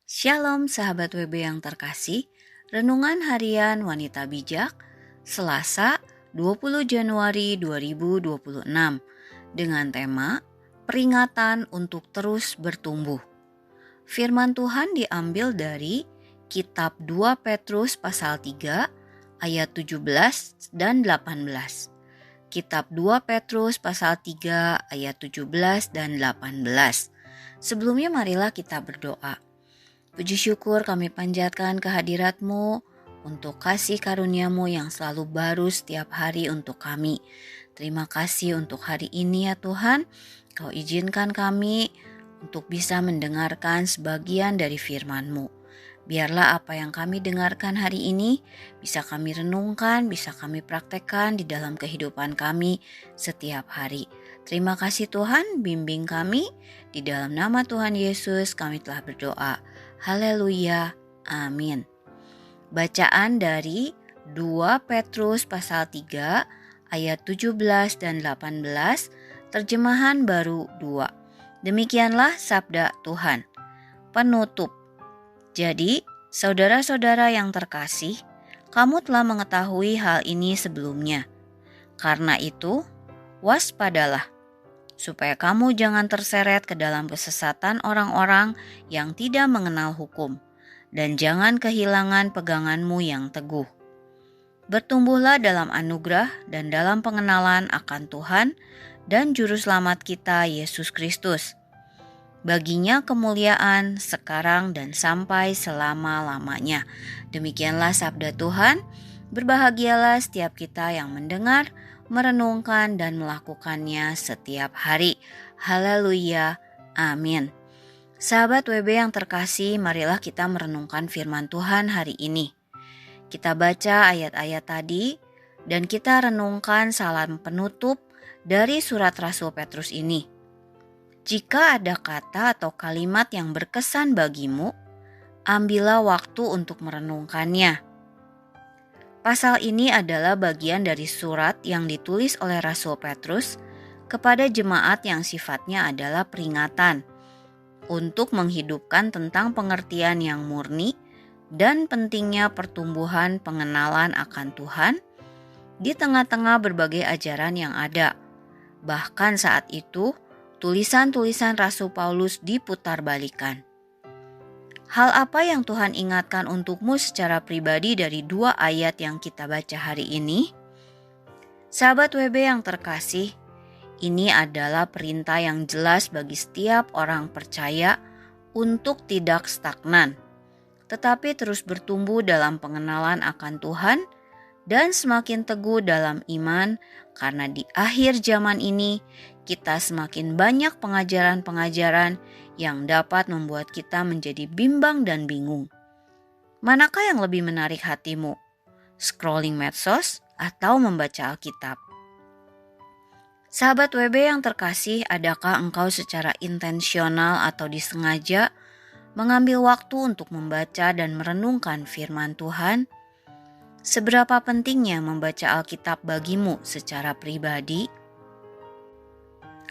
Shalom sahabat WB yang terkasih, Renungan Harian Wanita Bijak, Selasa 20 Januari 2026, dengan tema Peringatan untuk Terus Bertumbuh. Firman Tuhan diambil dari Kitab 2 Petrus pasal 3 ayat 17 dan 18. Kitab 2 Petrus pasal 3 ayat 17 dan 18. Sebelumnya marilah kita berdoa. Puji syukur kami panjatkan kehadirat-Mu untuk kasih karunia-Mu yang selalu baru setiap hari untuk kami. Terima kasih untuk hari ini ya Tuhan. Kau izinkan kami untuk bisa mendengarkan sebagian dari firman-Mu. Biarlah apa yang kami dengarkan hari ini bisa kami renungkan, bisa kami praktekkan di dalam kehidupan kami setiap hari. Terima kasih Tuhan, bimbing kami. Di dalam nama Tuhan Yesus kami telah berdoa. Haleluya, amin. Bacaan dari 2 Petrus pasal 3 ayat 17 dan 18, terjemahan baru 2. Demikianlah sabda Tuhan. Penutup. Jadi, saudara-saudara yang terkasih, kamu telah mengetahui hal ini sebelumnya. Karena itu, waspadalah, supaya kamu jangan terseret ke dalam kesesatan orang-orang yang tidak mengenal hukum, dan jangan kehilangan peganganmu yang teguh. Bertumbuhlah dalam anugerah dan dalam pengenalan akan Tuhan dan Juru Selamat kita, Yesus Kristus. Baginya kemuliaan sekarang dan sampai selama-lamanya. Demikianlah sabda Tuhan. Berbahagialah setiap kita yang mendengar, merenungkan dan melakukannya setiap hari. Haleluya, amin. Sahabat WB yang terkasih, marilah kita merenungkan firman Tuhan hari ini. Kita baca ayat-ayat tadi dan kita renungkan salam penutup dari surat Rasul Petrus ini. Jika ada kata atau kalimat yang berkesan bagimu, ambillah waktu untuk merenungkannya. Pasal ini adalah bagian dari surat yang ditulis oleh Rasul Petrus kepada jemaat yang sifatnya adalah peringatan untuk menghidupkan tentang pengertian yang murni dan pentingnya pertumbuhan pengenalan akan Tuhan di tengah-tengah berbagai ajaran yang ada. Bahkan saat itu, tulisan-tulisan Rasul Paulus diputarbalikan. Hal apa yang Tuhan ingatkan untukmu secara pribadi dari 2 ayat yang kita baca hari ini? Sahabat WB yang terkasih, ini adalah perintah yang jelas bagi setiap orang percaya untuk tidak stagnan, tetapi terus bertumbuh dalam pengenalan akan Tuhan dan semakin teguh dalam iman, karena di akhir zaman ini kita semakin banyak pengajaran-pengajaran yang dapat membuat kita menjadi bimbang dan bingung. Manakah yang lebih menarik hatimu? Scrolling medsos atau membaca Alkitab? Sahabat WB yang terkasih, adakah engkau secara intensional atau disengaja mengambil waktu untuk membaca dan merenungkan firman Tuhan? Seberapa pentingnya membaca Alkitab bagimu secara pribadi?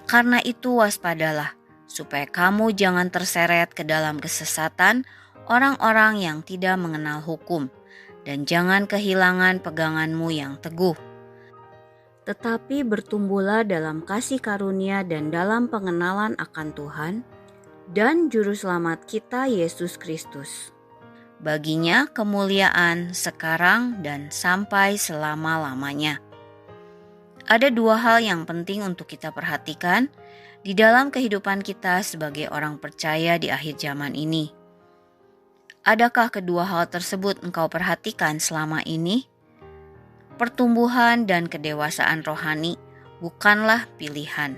Karena itu waspadalah, supaya kamu jangan terseret ke dalam kesesatan orang-orang yang tidak mengenal hukum, dan jangan kehilangan peganganmu yang teguh. Tetapi bertumbuhlah dalam kasih karunia dan dalam pengenalan akan Tuhan dan Juru Selamat kita Yesus Kristus. Baginya kemuliaan sekarang dan sampai selama-lamanya. Ada 2 hal yang penting untuk kita perhatikan di dalam kehidupan kita sebagai orang percaya di akhir zaman ini. Adakah kedua hal tersebut engkau perhatikan selama ini? Pertumbuhan dan kedewasaan rohani bukanlah pilihan,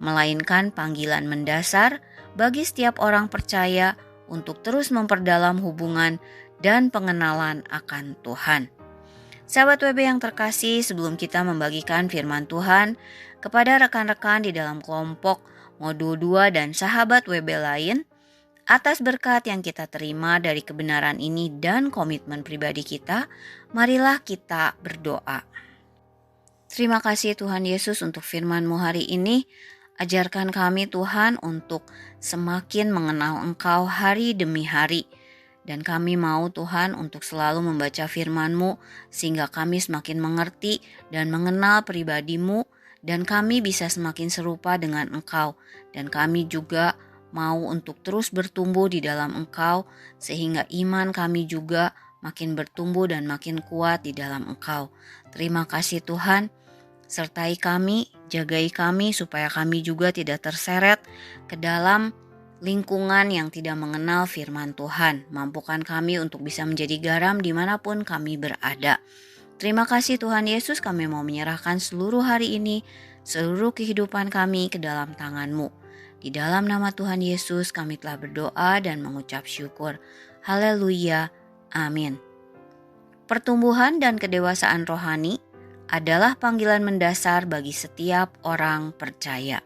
melainkan panggilan mendasar bagi setiap orang percaya untuk terus memperdalam hubungan dan pengenalan akan Tuhan. Sahabat WB yang terkasih, sebelum kita membagikan firman Tuhan kepada rekan-rekan di dalam kelompok modul 2 dan sahabat WB lain, atas berkat yang kita terima dari kebenaran ini dan komitmen pribadi kita, marilah kita berdoa. Terima kasih Tuhan Yesus untuk firman-Mu hari ini. Ajarkan kami Tuhan untuk semakin mengenal Engkau hari demi hari. Dan kami mau Tuhan untuk selalu membaca firman-Mu sehingga kami semakin mengerti dan mengenal pribadi-Mu dan kami bisa semakin serupa dengan Engkau. Dan kami juga mau untuk terus bertumbuh di dalam Engkau sehingga iman kami juga makin bertumbuh dan makin kuat di dalam Engkau. Terima kasih Tuhan. Sertai kami, jagai kami supaya kami juga tidak terseret ke dalam lingkungan yang tidak mengenal firman Tuhan. Mampukan kami untuk bisa menjadi garam dimanapun kami berada. Terima kasih Tuhan Yesus, kami mau menyerahkan seluruh hari ini, seluruh kehidupan kami ke dalam tangan-Mu. Di dalam nama Tuhan Yesus kami telah berdoa dan mengucap syukur. Haleluya. Amin. Pertumbuhan dan kedewasaan rohani adalah panggilan mendasar bagi setiap orang percaya.